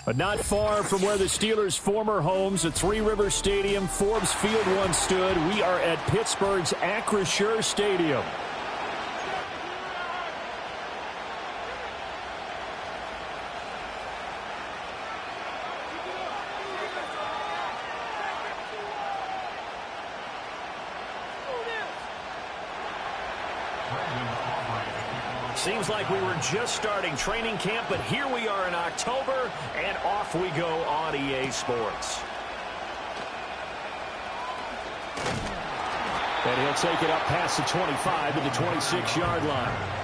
But not far from where the Steelers' former homes at Three Rivers Stadium, Forbes Field once stood, we are at Pittsburgh's Acrisure Stadium. Seems like we were just starting training camp, but here we are in October, and off we go on EA Sports. And he'll take it up past the 25 to the 26-yard line.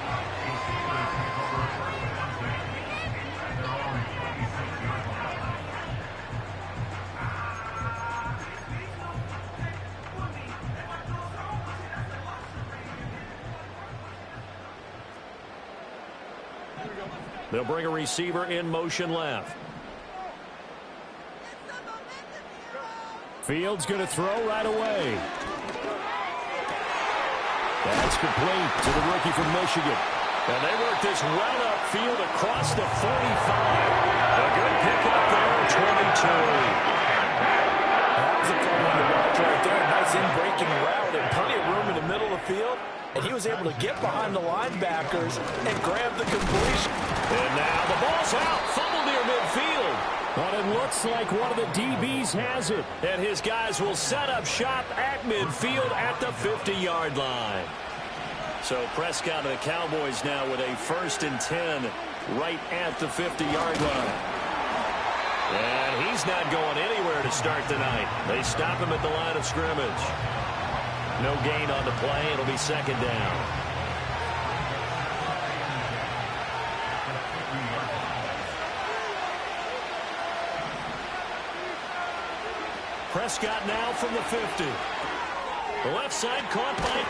They'll bring a receiver in motion left. Fields going to throw right away. That's complete to the rookie from Michigan. And they work this well upfield across the 45. A good pickup there, 22. That was a fun one to watch right there. Nice in-breaking route and plenty of room in the middle of the field. And he was able to get behind the linebackers and grab the completion. And now the ball's out. Fumble near midfield. But it looks like one of the DBs has it. And his guys will set up shop at midfield at the 50-yard line. So Prescott and the Cowboys now with a 1st and 10 right at the 50-yard line. And he's not going anywhere to start tonight. They stop him at the line of scrimmage. No gain on the play. It'll be 2nd down. Prescott now from the 50. The left side caught by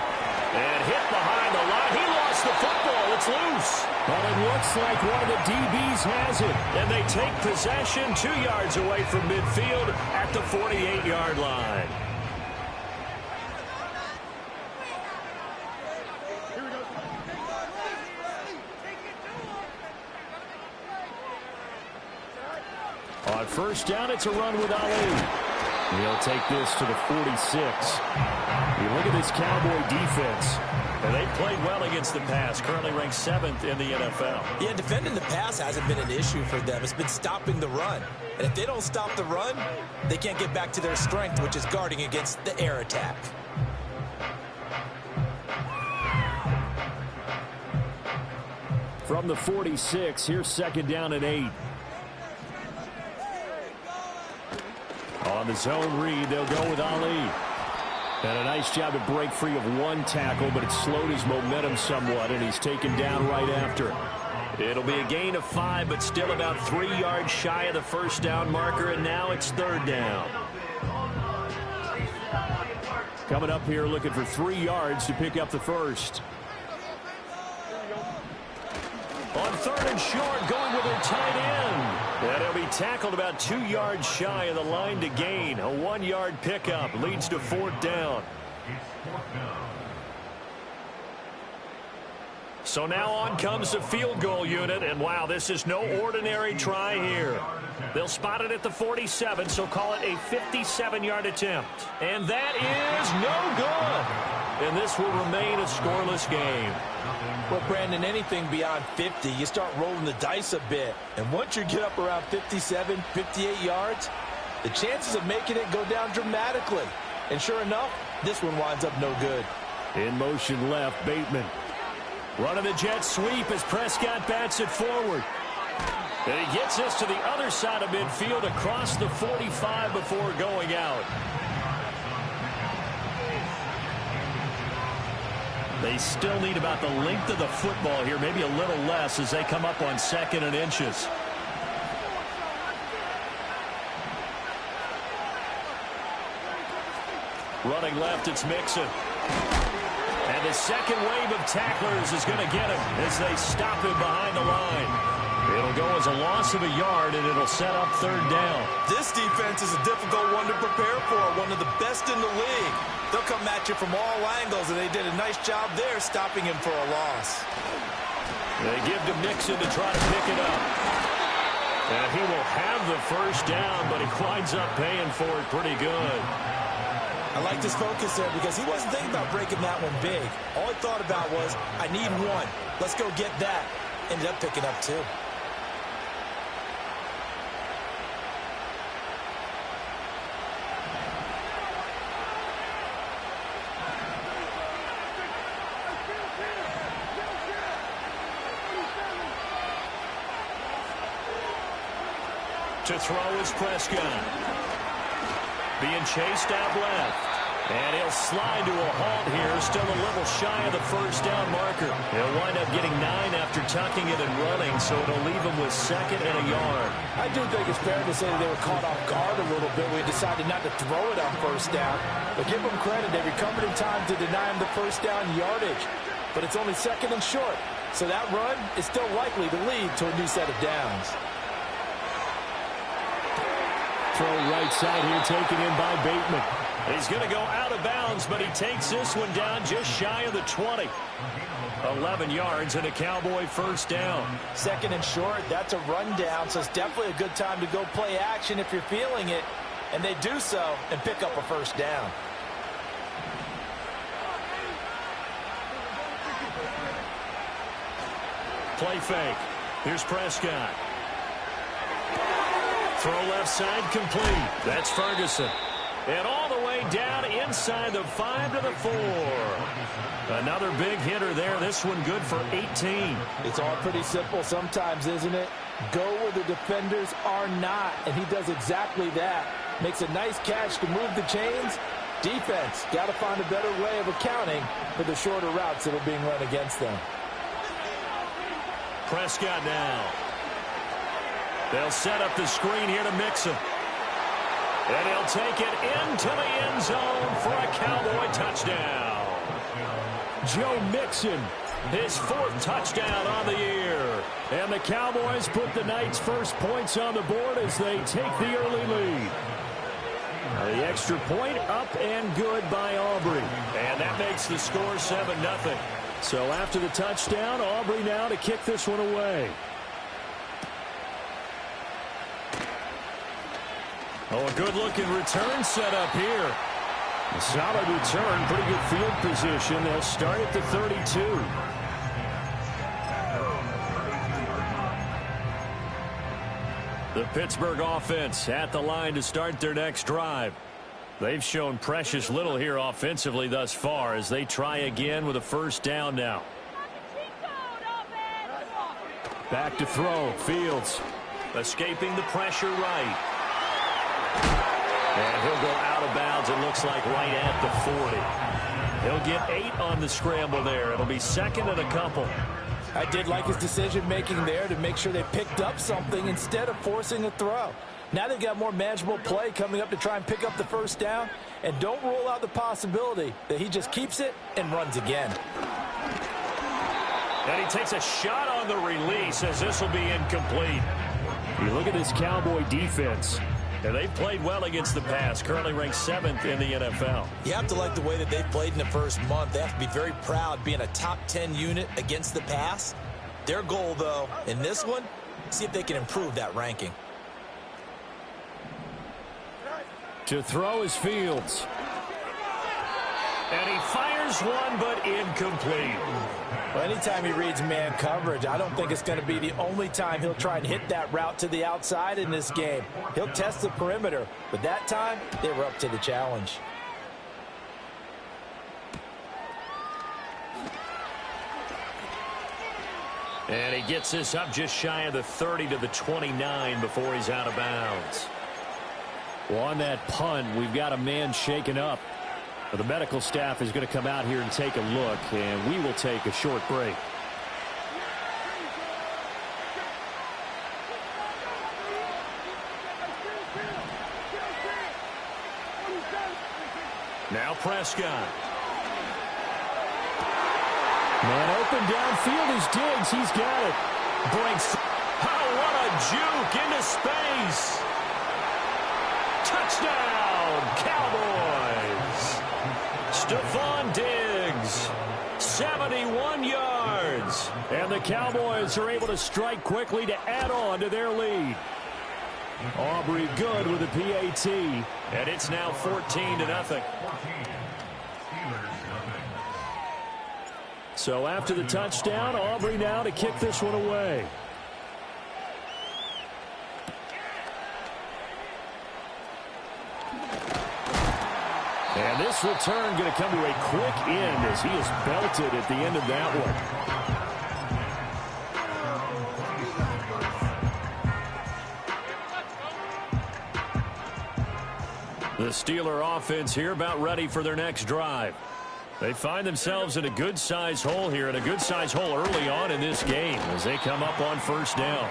and hit behind the line. He lost the football. It's loose. But it looks like one of the DBs has it. And they take possession 2 yards away from midfield at the 48-yard line. On 1st down, it's a run with Ali. He'll take this to the 46. You look at this Cowboy defense. And they played well against the pass, currently ranked 7th in the NFL. Yeah, defending the pass hasn't been an issue for them. It's been stopping the run. And if they don't stop the run, they can't get back to their strength, which is guarding against the air attack. From the 46, here's 2nd down and 8. On the zone read, they'll go with Ali. And a nice job to break free of one tackle, but it slowed his momentum somewhat, and he's taken down right after. It'll be a gain of 5, but still about 3 yards shy of the 1st down marker, and now it's 3rd down. Coming up here looking for 3 yards to pick up the 1st. On 3rd and short, going with their tight end. And he'll be tackled about 2 yards shy of the line to gain. A 1-yard pickup leads to 4th down. So now on comes the field goal unit. And wow, this is no ordinary try here. They'll spot it at the 47, so call it a 57-yard attempt. And that is no good. And this will remain a scoreless game. Well, Brandon, anything beyond 50, you start rolling the dice a bit. And once you get up around 57, 58 yards, the chances of making it go down dramatically. And sure enough, this one winds up no good. In motion left, Bateman. Running the jet sweep as Prescott bats it forward. And he gets us to the other side of midfield across the 45 before going out. They still need about the length of the football here, maybe a little less as they come up on 2nd and inches. Running left, it's Mixon. And the second wave of tacklers is going to get him as they stop him behind the line. It'll go as a loss of a yard, and it'll set up third down. This defense is a difficult one to prepare for, one of the best in the league. They'll come at you from all angles, and they did a nice job there stopping him for a loss. They give to Mixon to try to pick it up. And he will have the first down, but he winds up paying for it pretty good. I like his focus there because he wasn't thinking about breaking that one big. All he thought about was, I need one. Let's go get that. Ended up picking up two. To throw is Prescott. Being chased out left. And he'll slide to a halt here. Still a little shy of the first down marker. He'll wind up getting 9 after tucking it and running, so it'll leave him with second and a yard. I do think it's fair to say that they were caught off guard a little bit. We decided not to throw it on first down. But give them credit. They recovered in time to deny him the first down yardage. But it's only second and short. So that run is still likely to lead to a new set of downs. Throw right side here, taken in by Bateman. He's going to go out of bounds, but he takes this one down just shy of the 20. 11 yards and a Cowboy first down. Second and short, that's a rundown, so it's definitely a good time to go play action if you're feeling it. And they do so and pick up a first down. Play fake. Here's Prescott. Throw left side complete. That's Ferguson. And all the way down inside the 5 to the 4. Another big hitter there. This one good for 18. It's all pretty simple sometimes, isn't it? Go where the defenders are not. And he does exactly that. Makes a nice catch to move the chains. Defense got to find a better way of accounting for the shorter routes that are being run against them. Prescott now. They'll set up the screen here to Mixon. And he'll take it into the end zone for a Cowboy touchdown. Joe Mixon, his 4th touchdown on the year. And the Cowboys put the Knights' first points on the board as they take the early lead. The extra point up and good by Aubrey. And that makes the score 7-0. So after the touchdown, Aubrey now to kick this one away. Oh, a good-looking return set up here. A solid return, pretty good field position. They'll start at the 32. The Pittsburgh offense at the line to start their next drive. They've shown precious little here offensively thus far as they try again with a first down now. Back to throw. Fields escaping the pressure right. And he'll go out of bounds, it looks like, right at the 40. He'll get 8 on the scramble there. It'll be second and a couple. I did like his decision-making there to make sure they picked up something instead of forcing a throw. Now they've got more manageable play coming up to try and pick up the first down. And don't rule out the possibility that he just keeps it and runs again. And he takes a shot on the release as this will be incomplete. You look at this Cowboy defense. And they've played well against the pass, currently ranked 7th in the NFL. You have to like the way that they've played in the first month. They have to be very proud being a top 10 unit against the pass. Their goal, though, in this one, see if they can improve that ranking. To throw is Fields. And he fires one, but incomplete. Well, anytime he reads man coverage, I don't think it's going to be the only time he'll try and hit that route to the outside in this game. He'll test the perimeter, but that time, they were up to the challenge. And he gets this up just shy of the 30 to the 29 before he's out of bounds. Well, on that punt, we've got a man shaken up. The medical staff is going to come out here and take a look, and we will take a short break. Now Prescott. Man open downfield is Diggs. He's got it. Breaks. Oh, what a juke into space. Touchdown, Cowboys. Stephon Diggs, 71 yards. And the Cowboys are able to strike quickly to add on to their lead. Aubrey good with a PAT. And it's now 14-0. So after the touchdown, Aubrey now to kick this one away. And this return going to come to a quick end as he is belted at the end of that one. The Steeler offense here about ready for their next drive. They find themselves in a good-sized hole here, and a good-sized hole early on in this game as they come up on first down.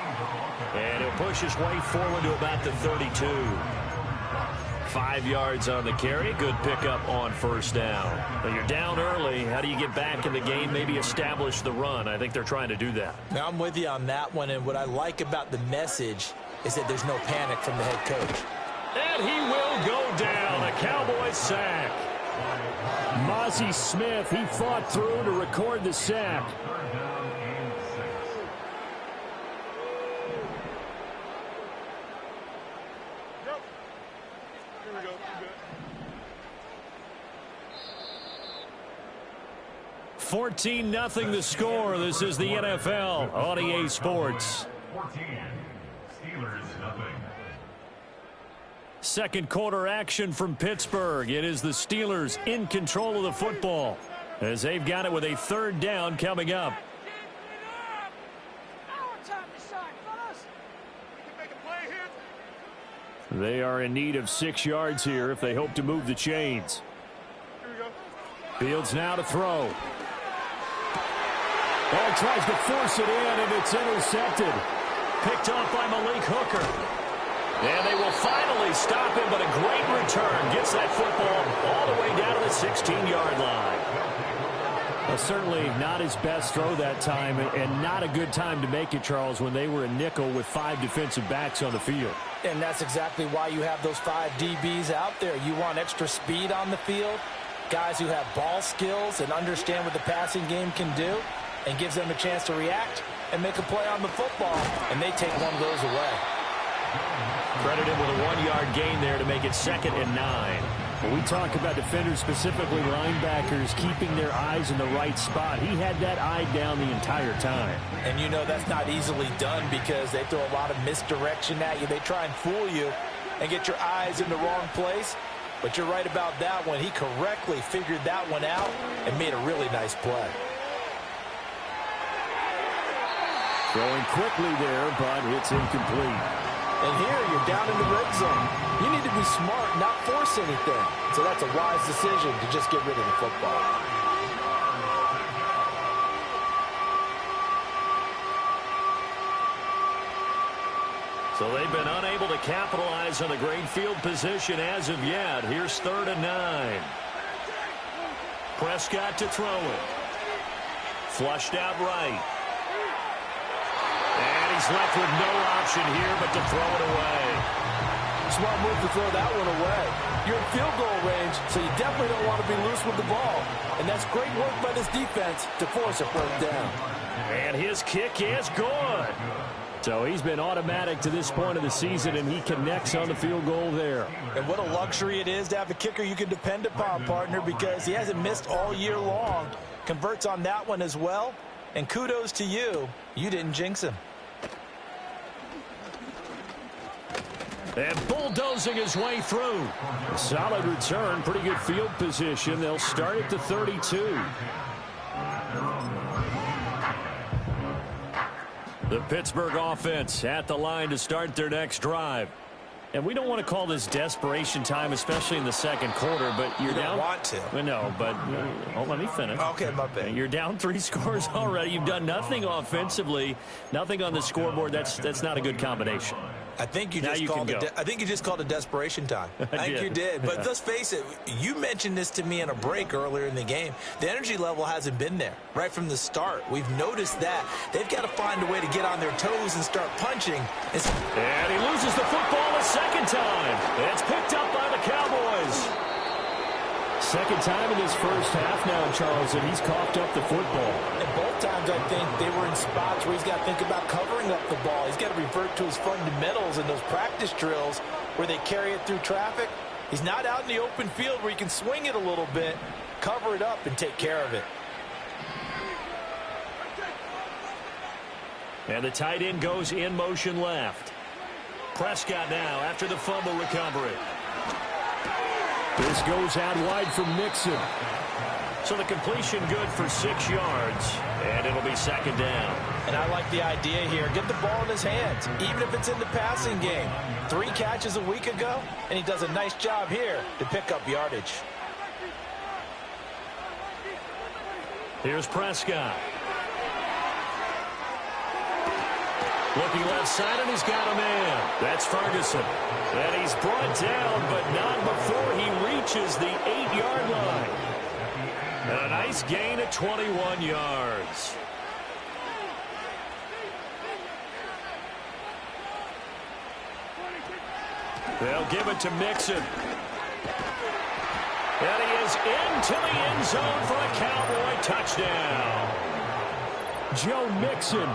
And he'll push his way forward to about the 32. 5 yards on the carry. Good pickup on first down. But you're down early. How do you get back in the game, maybe establish the run? I think they're trying to do that. Now, I'm with you on that one, and what I like about the message is that there's no panic from the head coach. And he will go down. A Cowboys sack. Mozzie Smith, he fought through to record the sack. Yep. Here we go. 14-0 the score. This is the NFL on EA Sports. 14. Steelers nothing. Second quarter action from Pittsburgh. It is the Steelers in control of the football as they've got it with a third down coming up. They are in need of 6 yards here if they hope to move the chains. Fields now to throw. Ball tries to force it in, and it's intercepted. Picked off by Malik Hooker. And they will finally stop him, but a great return gets that football all the way down to the 16-yard line. Well, certainly not his best throw that time, and not a good time to make it, Charles, when they were a nickel with 5 defensive backs on the field. And that's exactly why you have those 5 DBs out there. You want extra speed on the field, guys who have ball skills and understand what the passing game can do, and gives them a chance to react and make a play on the football, and they take one of those away. Credit him with a 1-yard gain there to make it 2nd and 9. When we talk about defenders, specifically linebackers, keeping their eyes in the right spot, he had that eye down the entire time. And you know that's not easily done because they throw a lot of misdirection at you. They try and fool you and get your eyes in the wrong place. But you're right about that one. He correctly figured that one out and made a really nice play. Throwing quickly there, but it's incomplete. And here, you're down in the red zone. You need to be smart, not force anything. So that's a wise decision to just get rid of the football. So they've been unable to capitalize on a great field position as of yet. Here's 3rd and 9. Prescott to throw it. Flushed out right. And he's left with no option here but to throw it away. Smart move to throw that one away. You're in field goal range, so you definitely don't want to be loose with the ball. And that's great work by this defense to force a first down. And his kick is good. So he's been automatic to this point of the season, and he connects on the field goal there. And what a luxury it is to have a kicker you can depend upon, partner, because he hasn't missed all year long. Converts on that one as well. And kudos to you. You didn't jinx him. And bulldozing his way through. A solid return, pretty good field position. They'll start at the 32. The Pittsburgh offense at the line to start their next drive. And we don't want to call this desperation time, especially in the second quarter, but you're down. You don't want to. Well, no, but let me finish. Okay, my bad. You're down 3 scores already. You've done nothing offensively, nothing on the scoreboard. That's not a good combination. I think you just called a desperation time. I think you did. But let's face it, you mentioned this to me in a break earlier in the game. The energy level hasn't been there right from the start. We've noticed that. They've got to find a way to get on their toes and start punching. And he loses the football a second time. It's picked up by the Cowboys. Second time in his first half now, Charles, and he's coughed up the football. And both times, I think, they were in spots where he's got to think about covering up the ball. He's got to revert to his fundamentals in those practice drills where they carry it through traffic. He's not out in the open field where he can swing it a little bit, cover it up, and take care of it. And the tight end goes in motion left. Prescott now after the fumble recovery. This goes out wide for Mixon. So the completion good for 6 yards, and it'll be second down. And I like the idea here. Get the ball in his hands, even if it's in the passing game. 3 catches a week ago, and he does a nice job here to pick up yardage. Here's Prescott. Looking left side, and he's got a man. That's Ferguson. And he's brought down, but not before he reaches the 8-yard line. And a nice gain at 21 yards. They'll give it to Mixon. And he is into the end zone for a Cowboy touchdown. Joe Mixon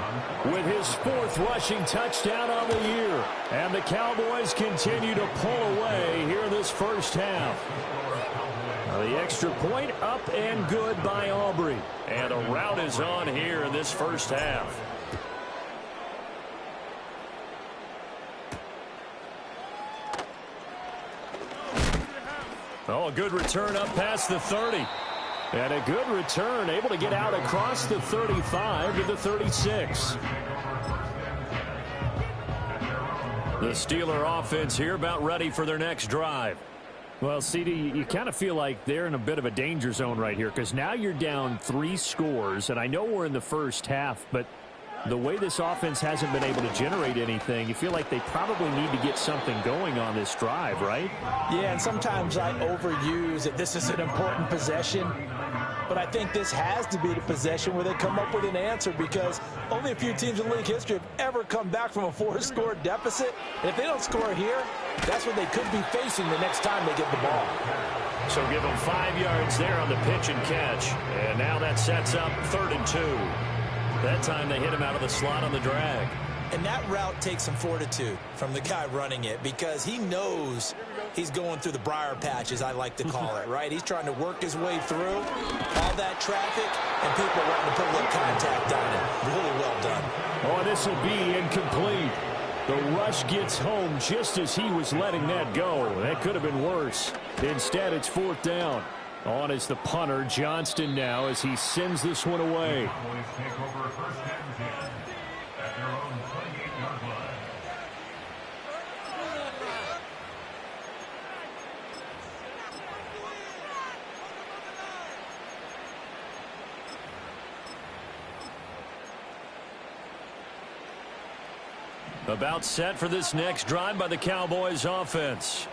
with his 4th rushing touchdown on the year. And the Cowboys continue to pull away here in this first half. Now the extra point up and good by Aubrey. And a rout is on here in this first half. Oh, a good return up past the 30. And a good return, able to get out across the 35 to the 36. The Steeler offense here about ready for their next drive. Well, CD, you kind of feel like they're in a bit of a danger zone right here because now you're down 3 scores, and I know we're in the first half, but the way this offense hasn't been able to generate anything, you feel like they probably need to get something going on this drive, right? Yeah, and sometimes I overuse that this is an important possession. But I think this has to be the possession where they come up with an answer because only a few teams in league history have ever come back from a 4-score deficit. And if they don't score here, that's what they could be facing the next time they get the ball. So give them 5 yards there on the pitch and catch. And now that sets up 3rd and 2. That time they hit him out of the slot on the drag. And that route takes some fortitude from the guy running it because he knows he's going through the briar patch, as I like to call it, right? He's trying to work his way through all that traffic, and people wanting to put a little contact on it. Really well done. Oh, this will be incomplete. The rush gets home just as he was letting that go. That could have been worse. Instead, it's 4th down. On is the punter, Johnston, now as he sends this one away. Cowboys take over 1st and 10 at their own 28-yard line. About set for this next drive by the Cowboys offense.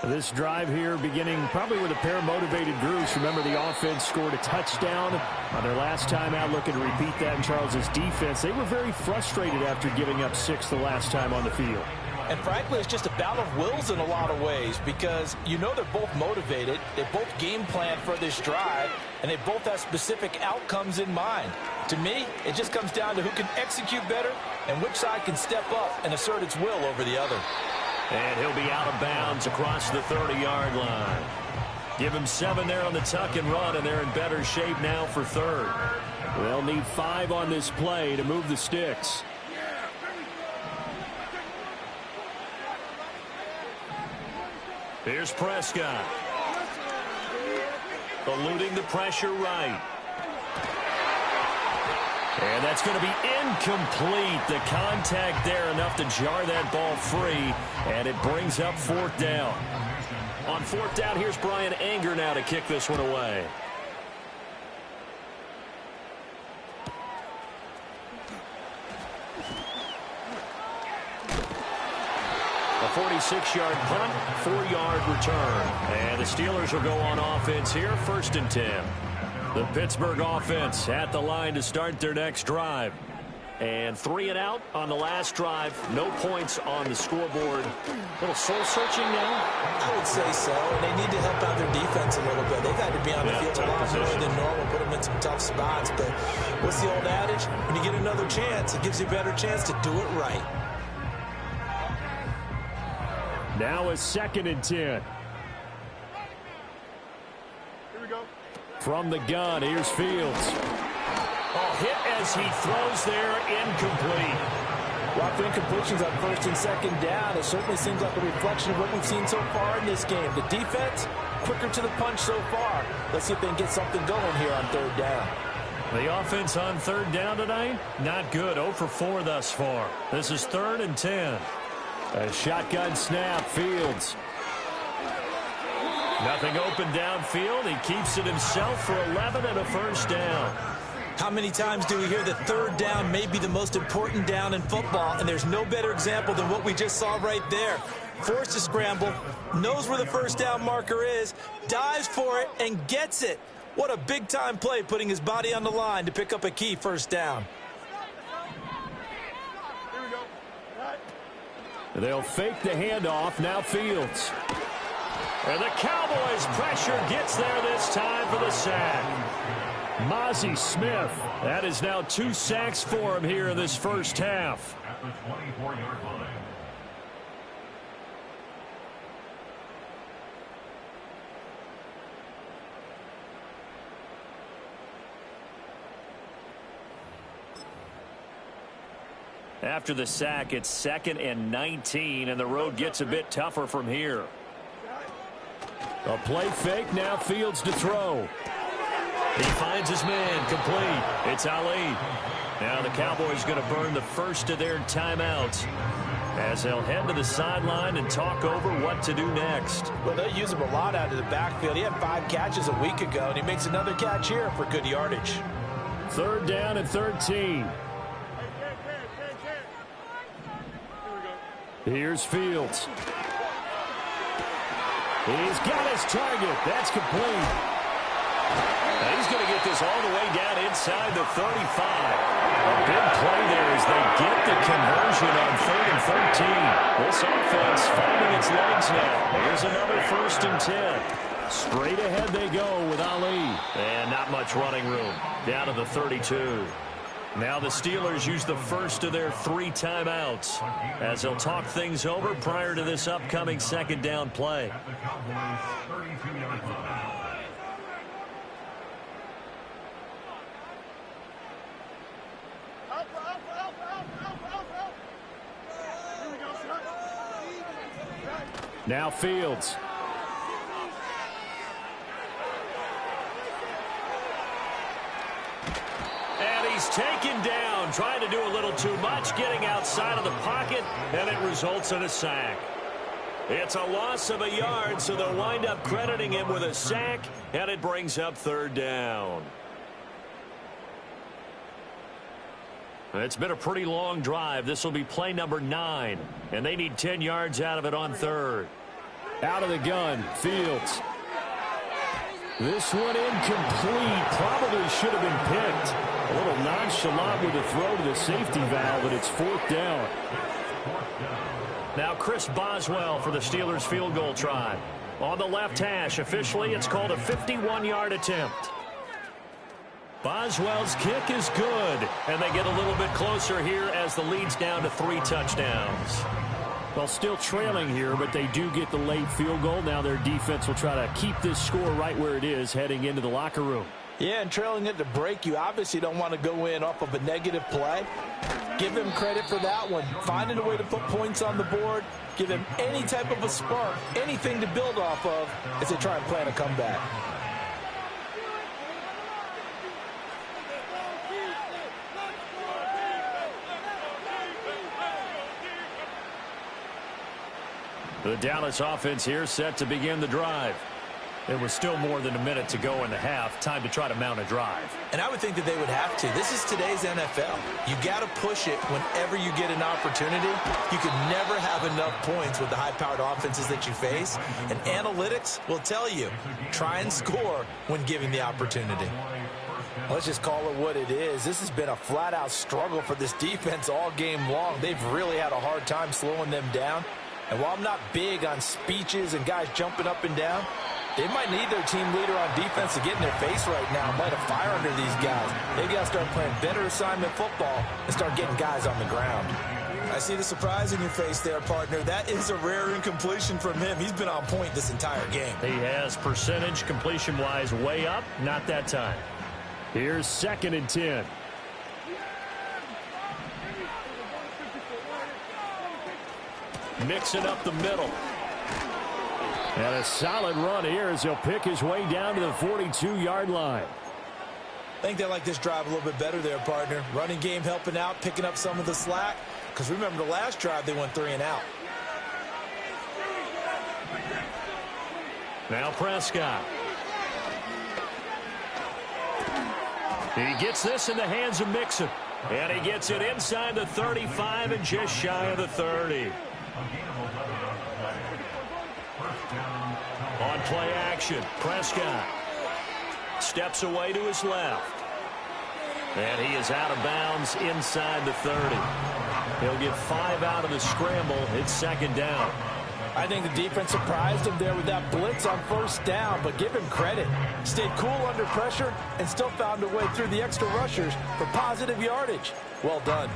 This drive here beginning probably with a pair of motivated groups. Remember, the offense scored a touchdown on their last time out. Looking to repeat that in Charles's defense. They were very frustrated after giving up 6 the last time on the field. And frankly, it's just a battle of wills in a lot of ways because you know they're both motivated. They both game plan for this drive, and they both have specific outcomes in mind. To me, it just comes down to who can execute better and which side can step up and assert its will over the other. And he'll be out of bounds across the 30-yard line. Give him 7 there on the tuck and run, and they're in better shape now for 3rd. They'll need 5 on this play to move the sticks. Here's Prescott. Eluding the pressure right. And that's going to be incomplete. The contact there enough to jar that ball free, and it brings up 4th down. On 4th down, here's Brian Anger now to kick this one away. A 46-yard punt, 4-yard return. And the Steelers will go on offense here, 1st and 10. The Pittsburgh offense at the line to start their next drive. And 3 and out on the last drive. No points on the scoreboard. A little soul-searching now? I would say so, and they need to help out their defense a little bit. They've had to be on the field a lot more than normal, put them in some tough spots. But what's the old adage? When you get another chance, it gives you a better chance to do it right. Now a 2nd and 10. Here we go. From the gun, here's Fields. Oh, hit as he throws there, incomplete. Well, for incompletions on 1st and 2nd down, it certainly seems like a reflection of what we've seen so far in this game. The defense, quicker to the punch so far. Let's see if they can get something going here on 3rd down. The offense on 3rd down tonight, not good. 0 for 4 thus far. This is 3rd and 10. A shotgun snap, Fields. Nothing open downfield. He keeps it himself for 11 and a 1st down. How many times do we hear that 3rd down may be the most important down in football, and there's no better example than what we just saw right there. Forced to scramble, knows where the 1st down marker is, dives for it, and gets it. What a big-time play, putting his body on the line to pick up a key 1st down. Here we go. Right. They'll fake the handoff. Now Fields. And the Cowboys' pressure gets there this time for the sack. Mozzie Smith. That is now 2 sacks for him here in this 1st half. At the 24-yard line. After the sack, it's 2nd and 19, and the road gets a bit tougher from here. A play fake, now Fields to throw. He finds his man, complete. It's Ali. Now the Cowboys going to burn the first of their timeouts as they'll head to the sideline and talk over what to do next. Well, they use him a lot out of the backfield. He had 5 catches a week ago, and he makes another catch here for good yardage. 3rd down and 13. Here's Fields. He's got his target. That's complete. Now he's going to get this all the way down inside the 35. A big play there as they get the conversion on 3rd and 13. This offense finding its legs now. Here's another 1st and 10. Straight ahead they go with Ali. And not much running room. Down to the 32. Now the Steelers use the first of their 3 timeouts as they'll talk things over prior to this upcoming 2nd down play. At the Cowboys' 32-yard line. Now Fields. And he's taken down, trying to do a little too much, getting outside of the pocket, and it results in a sack. It's a loss of a yard, so they'll wind up crediting him with a sack, and it brings up 3rd down. It's been a pretty long drive. This will be play number 9, and they need 10 yards out of it on 3rd. Out of the gun, Fields. This one incomplete. Probably should have been picked. A little nonchalant with a throw to the safety valve, but it's 4th down. Now Chris Boswell for the Steelers field goal try. On the left hash, officially it's called a 51-yard attempt. Boswell's kick is good, and they get a little bit closer here as the lead's down to 3 touchdowns. Well, still trailing here, but they do get the late field goal. Now their defense will try to keep this score right where it is heading into the locker room. Yeah, and trailing it to break, you obviously don't want to go in off of a negative play. Give him credit for that one. Finding a way to put points on the board, give him any type of a spark, anything to build off of as they try and plan a comeback. The Dallas offense here set to begin the drive. There was still more than a minute to go in the half. Time to try to mount a drive. And I would think that they would have to. This is today's NFL. You got to push it whenever you get an opportunity. You could never have enough points with the high-powered offenses that you face. And analytics will tell you, try and score when given the opportunity. Let's just call it what it is. This has been a flat-out struggle for this defense all game long. They've really had a hard time slowing them down. And while I'm not big on speeches and guys jumping up and down, they might need their team leader on defense to get in their face right now and light a fire under these guys. They've got to start playing better assignment football and start getting guys on the ground. I see the surprise in your face there, partner. That is a rare incompletion from him. He's been on point this entire game. He has percentage completion-wise way up. Not that time. Here's 2nd and 10. Mixing up the middle. And a solid run here as he'll pick his way down to the 42-yard line. I think they like this drive a little bit better there, partner. Running game helping out, picking up some of the slack. Because remember the last drive, they went 3 and out. Now Prescott. He gets this in the hands of Mixon. And he gets it inside the 35 and just shy of the 30. On play action, Prescott steps away to his left. And he is out of bounds inside the 30. He'll get 5 out of the scramble. It's 2nd down. I think the defense surprised him there with that blitz on 1st down, but give him credit. Stayed cool under pressure and still found a way through the extra rushers for positive yardage. Well done.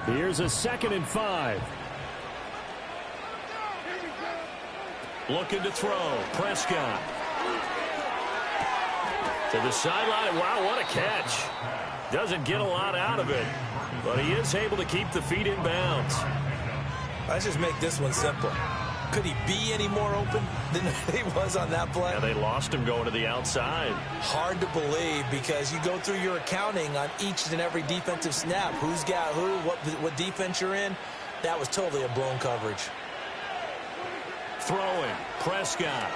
Here's a 2nd and 5. Looking to throw. Prescott. To the sideline. Wow, what a catch. Doesn't get a lot out of it, but he is able to keep the feet in bounds. Let's just make this one simple. Could he be any more open than he was on that play? Yeah, they lost him going to the outside. Hard to believe because you go through your accounting on each and every defensive snap. Who's got who, what defense you're in. That was totally a blown coverage. Throwing. Prescott.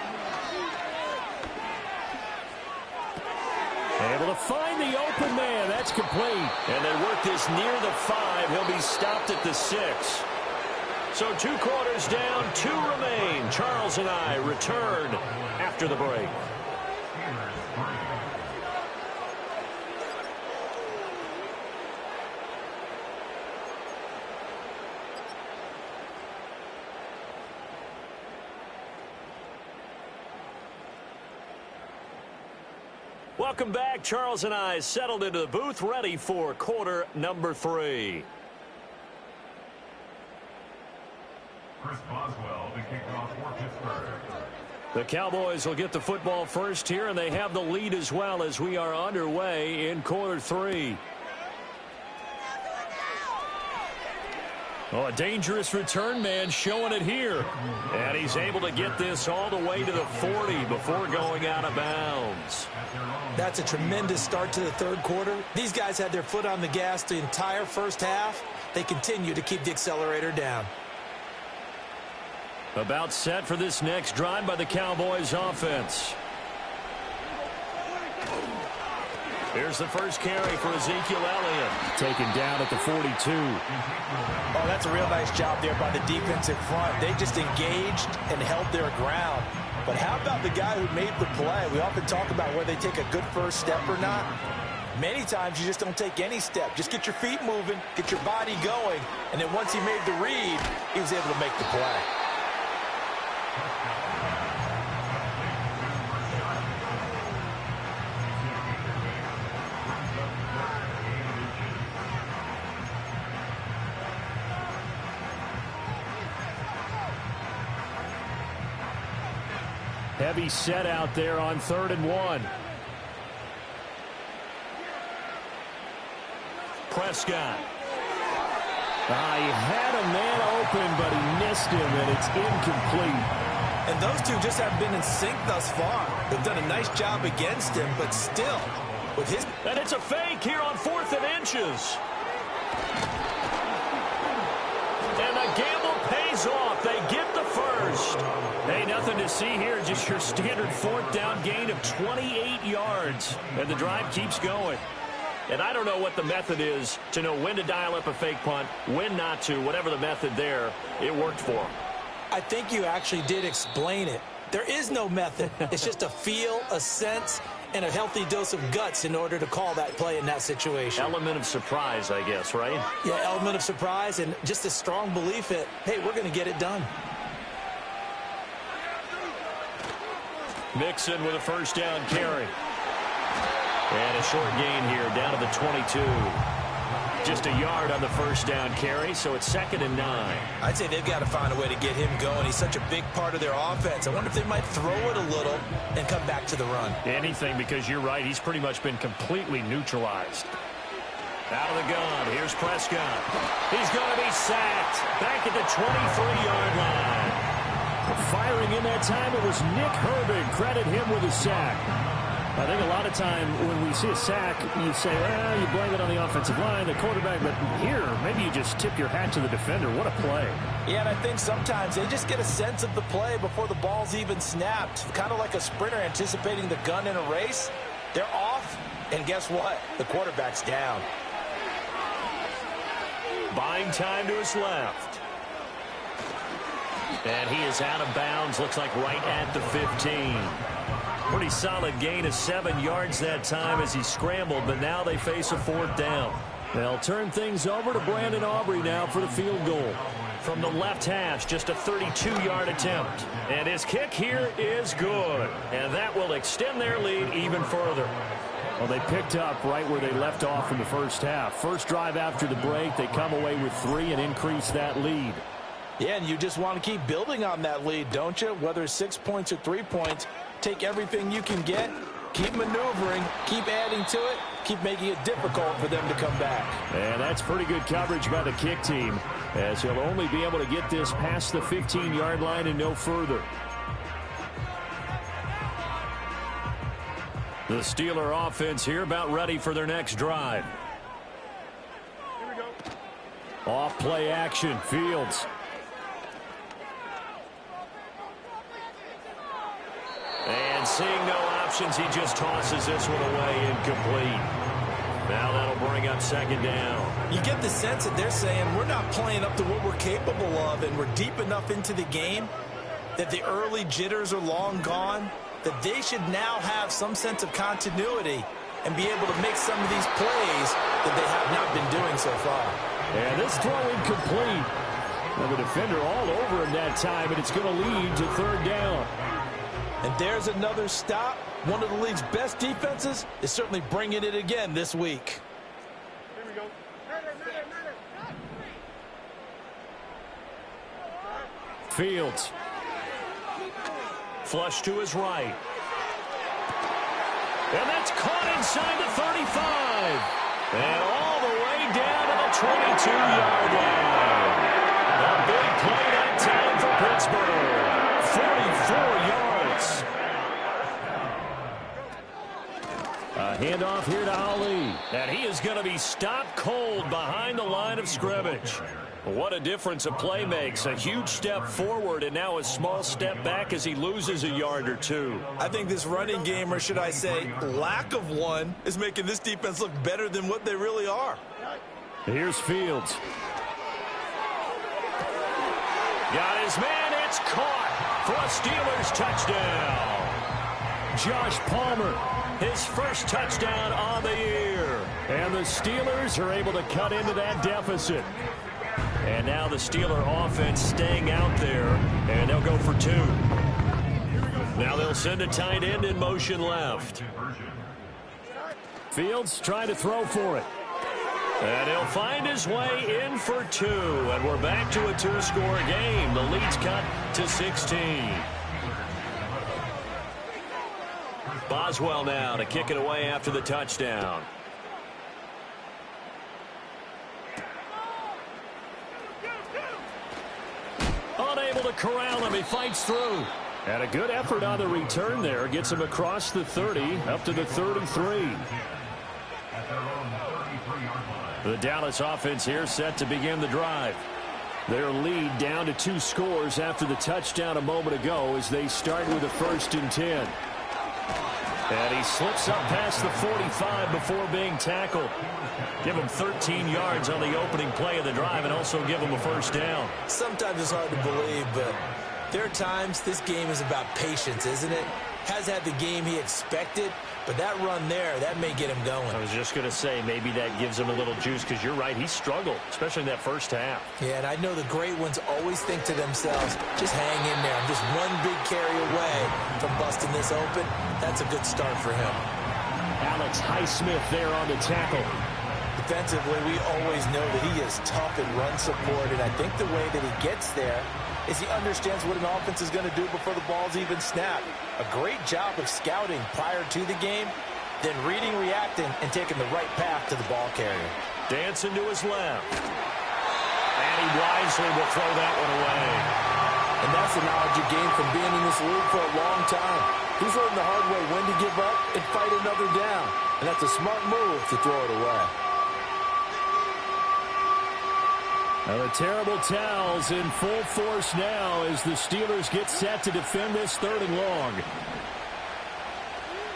Able to find the open man. That's complete. And they work this near the 5. He'll be stopped at the 6. So 2 quarters down, 2 remain. Charles and I return after the break. Welcome back. Charles and I settled into the booth, ready for quarter number 3. Chris Boswell to kick off for Pittsburgh. The Cowboys will get the football first here, and they have the lead as well as we are underway in quarter 3. Oh, a dangerous return man showing it here. And he's able to get this all the way to the 40 before going out of bounds. That's a tremendous start to the 3rd quarter. These guys had their foot on the gas the entire 1st half. They continue to keep the accelerator down. About set for this next drive by the Cowboys offense. Here's the first carry for Ezekiel Elliott. Taken down at the 42. Oh, that's a real nice job there by the defensive front. They just engaged and held their ground. But how about the guy who made the play? We often talk about whether they take a good first step or not. Many times you just don't take any step. Just get your feet moving, get your body going, and then once he made the read, he was able to make the play. Heavy set out there on 3rd and 1. Prescott. He had a man open, but he missed him, and it's incomplete. And those two just haven't been in sync thus far. They've done a nice job against him, but still, with his... And it's a fake here on 4th and inches. And the gamble pays off. They get the first. Hey, nothing to see here. Just your standard fourth down gain of 28 yards. And the drive keeps going. And I don't know what the method is to know when to dial up a fake punt, when not to. Whatever the method there, it worked for them. I think you actually did explain it. There is no method. It's just a feel, a sense, and a healthy dose of guts in order to call that play in that situation. Element of surprise, I guess, right? Yeah, element of surprise and just a strong belief that, hey, we're going to get it done. Mixon with a first down carry. And a short gain here down to the 22. Just a yard on the first down carry, so it's 2nd and 9. I'd say they've got to find a way to get him going. He's such a big part of their offense. I wonder if they might throw it a little and come back to the run. Anything, because you're right. He's pretty much been completely neutralized. Out of the gun. Here's Prescott. He's going to be sacked. Back at the 23-yard line. Firing in that time, it was Nick Herbig. Credit him with a sack. I think a lot of time when we see a sack, you say, well, you blame it on the offensive line, the quarterback, but here, maybe you just tip your hat to the defender. What a play. Yeah, and I think sometimes they just get a sense of the play before the ball's even snapped. Kind of like a sprinter anticipating the gun in a race. They're off, and guess what? The quarterback's down. Buying time to his left. And he is out of bounds, looks like right at the 15. Pretty solid gain of 7 yards that time as he scrambled, but now they face a 4th down. They'll turn things over to Brandon Aubrey now for the field goal. From the left hash, just a 32-yard attempt. And his kick here is good. And that will extend their lead even further. Well, they picked up right where they left off in the first half. First drive after the break, they come away with 3 and increase that lead. Yeah, and you just want to keep building on that lead, don't you? Whether it's 6 points or 3 points, take everything you can get, keep maneuvering, keep adding to it, keep making it difficult for them to come back. And that's pretty good coverage by the kick team, as he'll only be able to get this past the 15-yard line and no further. The Steeler offense here about ready for their next drive. Here we go. Off play action, Fields. And seeing no options, he just tosses this one away incomplete. Now that'll bring up 2nd down. You get the sense that they're saying we're not playing up to what we're capable of, and we're deep enough into the game that the early jitters are long gone, that they should now have some sense of continuity and be able to make some of these plays that they have not been doing so far. And this throw incomplete. Well, the defender all over him that time, and it's going to lead to 3rd down. And there's another stop. One of the league's best defenses is certainly bringing it again this week. Here we go. Fields. Flush to his right. And that's caught inside the 35. And all the way down to the 22-yard line. A big play that time for Pittsburgh. 44 yards. A handoff here to Ali. And he is going to be stopped cold behind the line of scrimmage. What a difference a play makes. A huge step forward and now a small step back as he loses a yard or two. I think this running game, or should I say lack of one, is making this defense look better than what they really are. Here's Fields. Got his man. It's caught for a Steelers touchdown. Josh Palmer, his first touchdown on the year. And the Steelers are able to cut into that deficit. And now the Steeler offense staying out there, and they'll go for 2. Now they'll send a tight end in motion left. Fields trying to throw for it. And he'll find his way in for 2. And we're back to a 2-score game. The lead's cut to 16. Boswell now to kick it away after the touchdown. Unable to corral him. He fights through. And a good effort on the return there. Gets him across the 30, up to the 33. The Dallas offense here set to begin the drive. Their lead down to 2 scores after the touchdown a moment ago as they start with a 1st and 10. And he slips up past the 45 before being tackled. Give him 13 yards on the opening play of the drive and also give him a 1st down. Sometimes it's hard to believe, but there are times this game is about patience, isn't it? Has had the game he expected, but that run there, that may get him going. I was just going to say, maybe that gives him a little juice because you're right, he struggled, especially in that first half. Yeah, and I know the great ones always think to themselves, just hang in there. I'm just one big carry away from busting this open. That's a good start for him. Alex Highsmith there on the tackle. Defensively, we always know that he is tough in run support, and I think the way that he gets there is he understands what an offense is going to do before the ball's even snapped. A great job of scouting prior to the game, then reading, reacting, and taking the right path to the ball carrier. Dancing to his left. And he wisely will throw that one away. And that's the knowledge you gain from being in this league for a long time. He's learned the hard way when to give up and fight another down. And that's a smart move to throw it away. Now the terrible towels in full force now as the Steelers get set to defend this 3rd and long.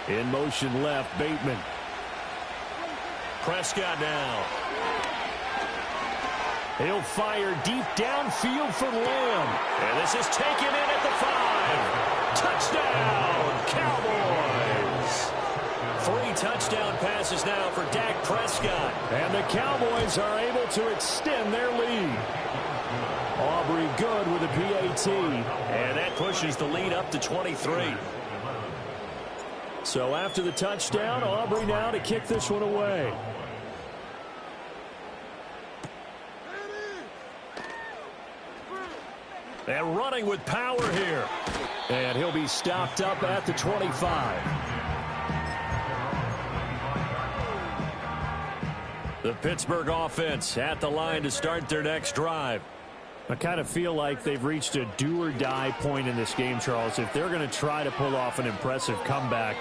In motion left, Bateman. Prescott now. He'll fire deep downfield for Lamb. And this is taken in at the 5. Touchdown, Cowboys. 3 touchdown passes now for Dak Prescott. And the Cowboys are able to extend their lead. Aubrey good with a PAT. And that pushes the lead up to 23. So after the touchdown, Aubrey now to kick this one away. And running with power here. And he'll be stopped up at the 25. The Pittsburgh offense at the line to start their next drive. I kind of feel like they've reached a do-or-die point in this game, Charles. If they're going to try to pull off an impressive comeback,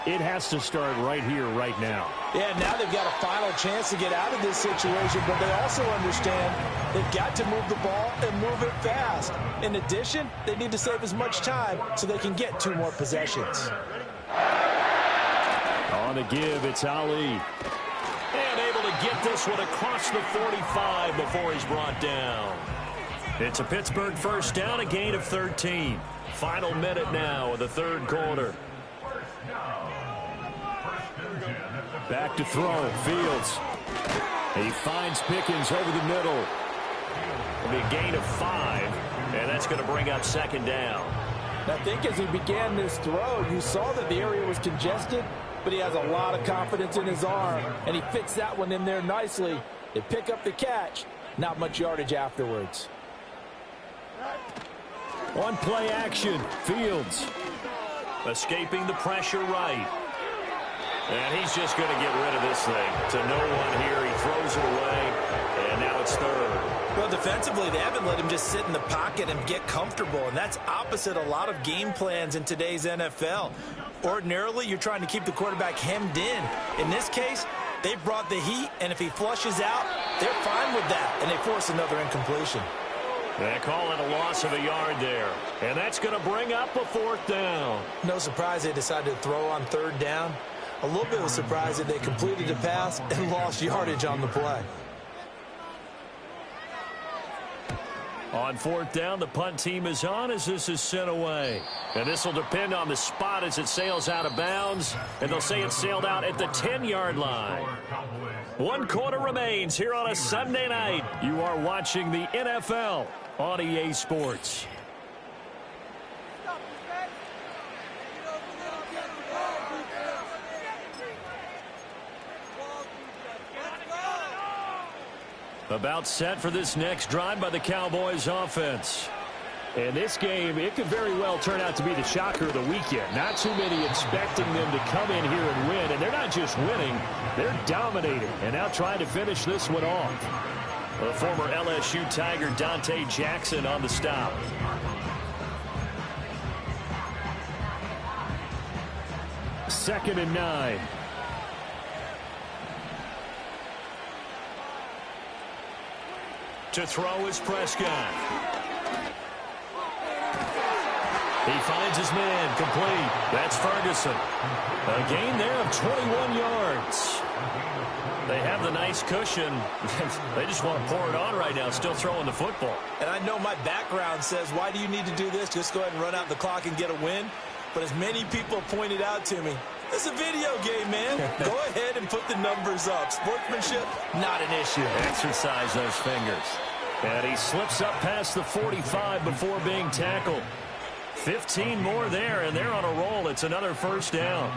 it has to start right here, right now. Yeah, now they've got a final chance to get out of this situation, but they also understand they've got to move the ball and move it fast. In addition, they need to save as much time so they can get 2 more possessions. On the give, it's Ali. And able to get this one across the 45 before he's brought down. It's a Pittsburgh 1st down, a gain of 13. Final minute now of the 3rd quarter. Back to throw, Fields. He finds Pickens over the middle. It'll be a gain of 5, and that's going to bring up 2nd down. I think as he began this throw, you saw that the area was congested, but he has a lot of confidence in his arm, and he fits that one in there nicely. They pick up the catch, not much yardage afterwards. On play action, Fields. Escaping the pressure right. And he's just going to get rid of this thing. To no one here, he throws it away, and now it's 3rd. Well, defensively, they haven't let him just sit in the pocket and get comfortable, and that's opposite a lot of game plans in today's NFL. Ordinarily, you're trying to keep the quarterback hemmed in. In this case, they brought the heat, and if he flushes out, they're fine with that, and they force another incompletion. They call it a loss of a yard there, and that's going to bring up a 4th down. No surprise they decided to throw on 3rd down. A little bit of a surprise that they completed the pass and lost yardage on the play. On 4th down, the punt team is on as this is sent away. And this will depend on the spot as it sails out of bounds. And they'll say it sailed out at the 10-yard line. 1 quarter remains here on a Sunday night. You are watching the NFL on EA Sports. About set for this next drive by the Cowboys offense. And this game, it could very well turn out to be the shocker of the weekend. Not too many expecting them to come in here and win. And they're not just winning, they're dominating. And now trying to finish this one off. The former LSU Tiger Dante Jackson on the stop. Second and 9. To throw is Prescott. He finds his man, complete. That's Ferguson. A gain there of 21 yards. They have the nice cushion. They just want to pour it on right now, still throwing the football. And I know my background says, why do you need to do this? Just go ahead and run out the clock and get a win. But as many people pointed out to me, it's a video game, man. Go ahead and put the numbers up. Sportsmanship, not an issue. Exercise those fingers. And he slips up past the 45 before being tackled. 15 more there, and they're on a roll. It's another first down.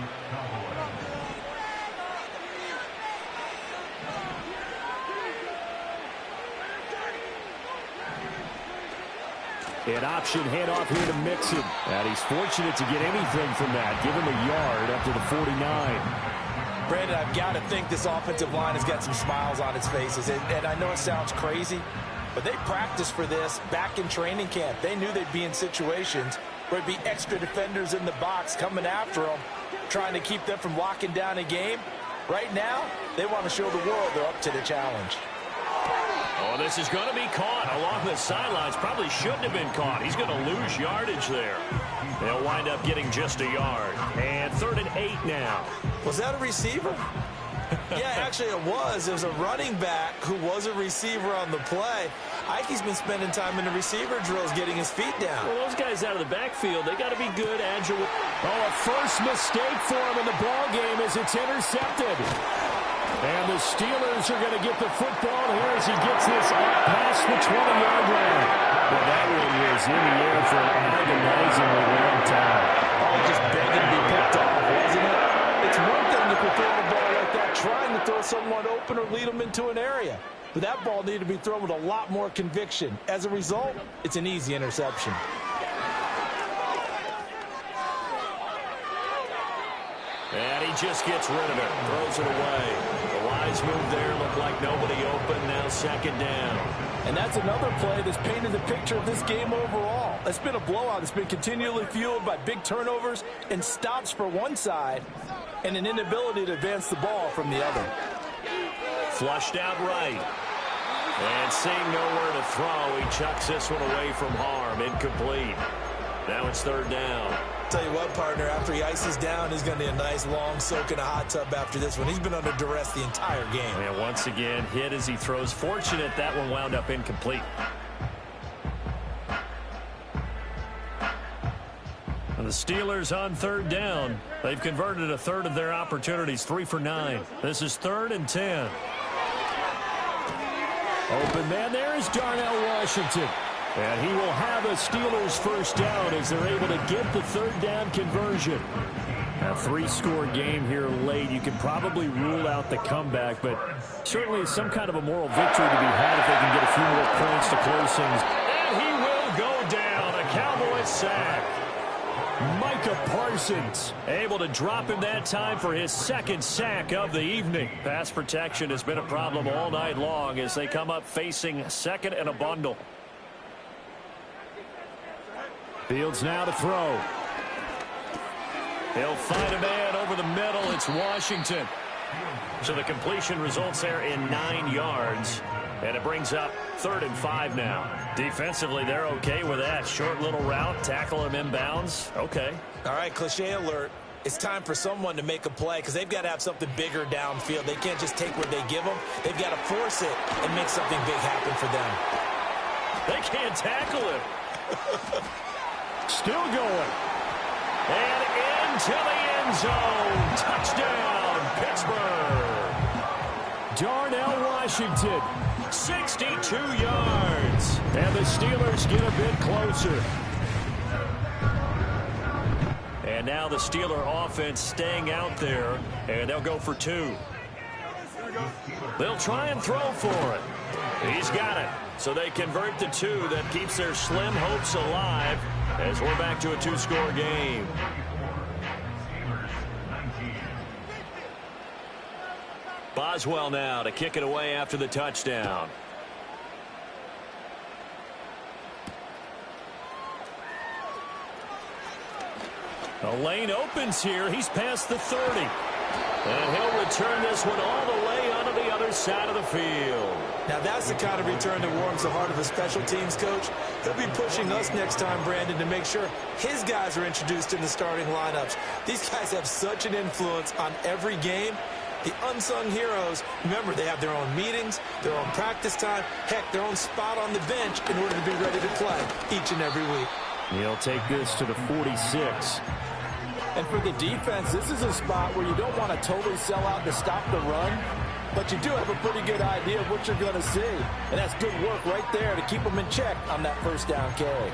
An option handoff here to Mixon. And he's fortunate to get anything from that. Give him a yard up to the 49. Brandon, I've got to think this offensive line has got some smiles on its faces. And I know it sounds crazy, but they practiced for this back in training camp. They knew they'd be in situations where there'd be extra defenders in the box coming after them, trying to keep them from locking down a game. Right now, they want to show the world they're up to the challenge. Oh, this is going to be caught along the sidelines. Probably shouldn't have been caught. He's going to lose yardage there. They'll wind up getting just a yard. And 3rd and 8 now. Was that a receiver? Yeah, actually it was. It was a running back who was a receiver on the play. Ikey's been spending time in the receiver drills getting his feet down. Well, those guys out of the backfield, they got to be good, agile. Oh, a first mistake for him in the ball game as it's intercepted. And the Steelers are going to get the football here as he gets this up past the 20-yard line. Well, that one was in the air for an agonizingly long time. Oh, just begging to be picked off, wasn't it? It's one thing if you're throwing a ball like that, trying to throw someone open or lead them into an area. But that ball needed to be thrown with a lot more conviction. As a result, it's an easy interception. And he just gets rid of it, throws it away. The lines move there, look like nobody open, now 2nd down. And that's another play that's painted the picture of this game overall. It's been a blowout. It's been continually fueled by big turnovers and stops for one side and an inability to advance the ball from the other. Flushed out right. And seeing nowhere to throw, he chucks this one away from harm. Incomplete. Now it's 3rd down. Tell you what, partner, after he ices down, he's going to need a nice long soak in a hot tub after this one. He's been under duress the entire game. And once again, hit as he throws. Fortunate that one wound up incomplete. And the Steelers on 3rd down. They've converted a third of their opportunities, 3 for 9. This is 3rd and 10. Open man there is Darnell Washington. And he will have a Steelers first down as they're able to get the 3rd down conversion. A 3-score game here late. You can probably rule out the comeback, but certainly some kind of a moral victory to be had if they can get a few more points to close things. And he will go down. A Cowboys sack. Micah Parsons able to drop him that time for his 2nd sack of the evening. Pass protection has been a problem all night long as they come up facing 2nd and a bundle. Fields now to throw. He'll find a man over the middle. It's Washington. So the completion results there in 9 yards. And it brings up 3rd and 5 now. Defensively, they're okay with that. Short little route, tackle him inbounds. Okay. All right, cliche alert. It's time for someone to make a play because they've got to have something bigger downfield. They can't just take what they give them. They've got to force it and make something big happen for them. They can't tackle him. Still going. And into the end zone. Touchdown, Pittsburgh. Darnell Washington, 62 yards. And the Steelers get a bit closer. And now the Steeler offense staying out there. And they'll go for 2. They'll try and throw for it. He's got it. So they convert the 2. That keeps their slim hopes alive as we're back to a 2-score game. Boswell now to kick it away after the touchdown. The lane opens here. He's past the 30. And he'll return this one all the way onto the other other side of the field. Now, that's the kind of return that warms the heart of a special teams coach. He'll be pushing us next time, Brandon, to make sure his guys are introduced in the starting lineups. These guys have such an influence on every game. The unsung heroes, remember, they have their own meetings, their own practice time, heck, their own spot on the bench in order to be ready to play each and every week. He'll take this to the 46. And for the defense, this is a spot where you don't want to totally sell out to stop the run, but you do have a pretty good idea of what you're going to see. And that's good work right there to keep them in check on that first down carry.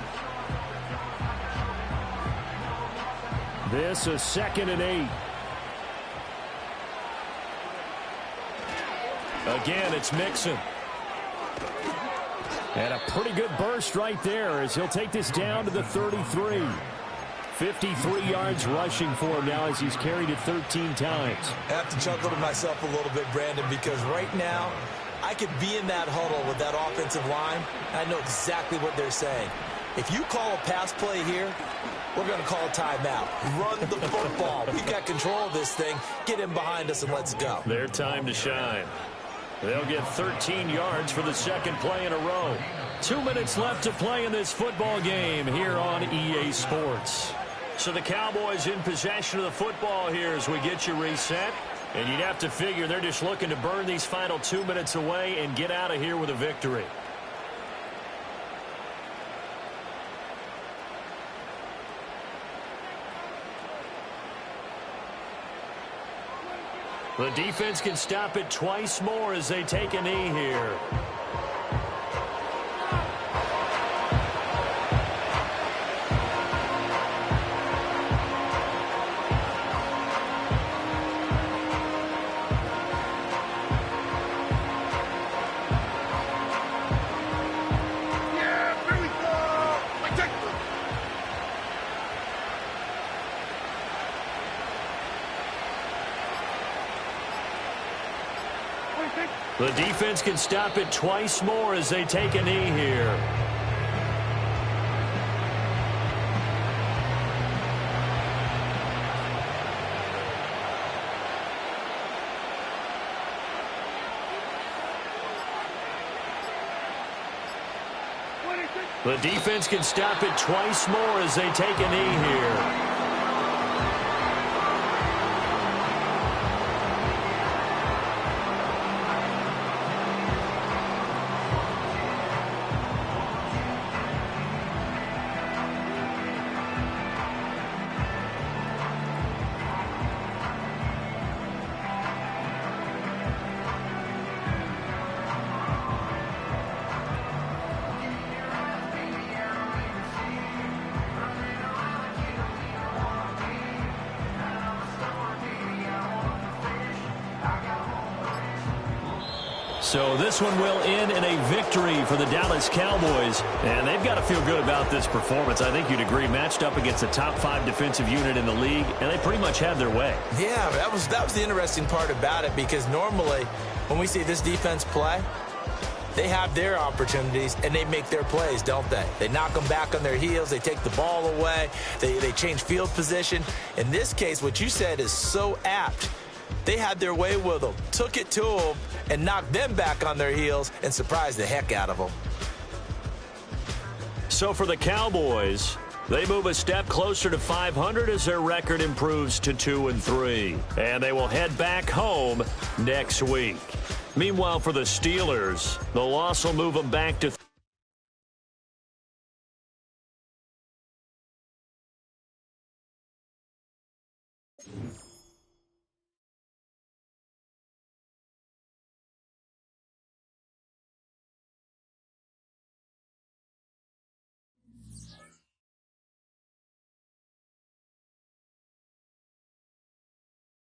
This is 2nd and 8. Again, it's Mixon. And a pretty good burst right there as he'll take this down to the 33. 53 yards rushing for him now as he's carried it 13 times. I have to chuckle to myself a little bit, Brandon, because right now I could be in that huddle with that offensive line, and I know exactly what they're saying. If you call a pass play here, we're going to call a timeout. Run the football. We've got control of this thing. Get him behind us and let's go. Their time to shine. They'll get 13 yards for the second play in a row. 2 minutes left to play in this football game here on EA Sports. So the Cowboys in possession of the football here as we get you reset. And you'd have to figure they're just looking to burn these final 2 minutes away and get out of here with a victory. The defense can stop it twice more as they take a knee here. The defense can stop it twice more as they take a knee here. The defense can stop it twice more as they take a knee here. So this one will end in a victory for the Dallas Cowboys. And they've got to feel good about this performance. I think you'd agree, matched up against a top 5 defensive unit in the league, and they pretty much had their way. Yeah, that was the interesting part about it, because normally when we see this defense play, they have their opportunities and they make their plays, don't they? They knock them back on their heels. They take the ball away. They change field position. In this case, what you said is so apt. They had their way with them, took it to them, and knocked them back on their heels and surprised the heck out of them. So for the Cowboys, they move a step closer to 500 as their record improves to 2-3. And they will head back home next week. Meanwhile, for the Steelers, the loss will move them back to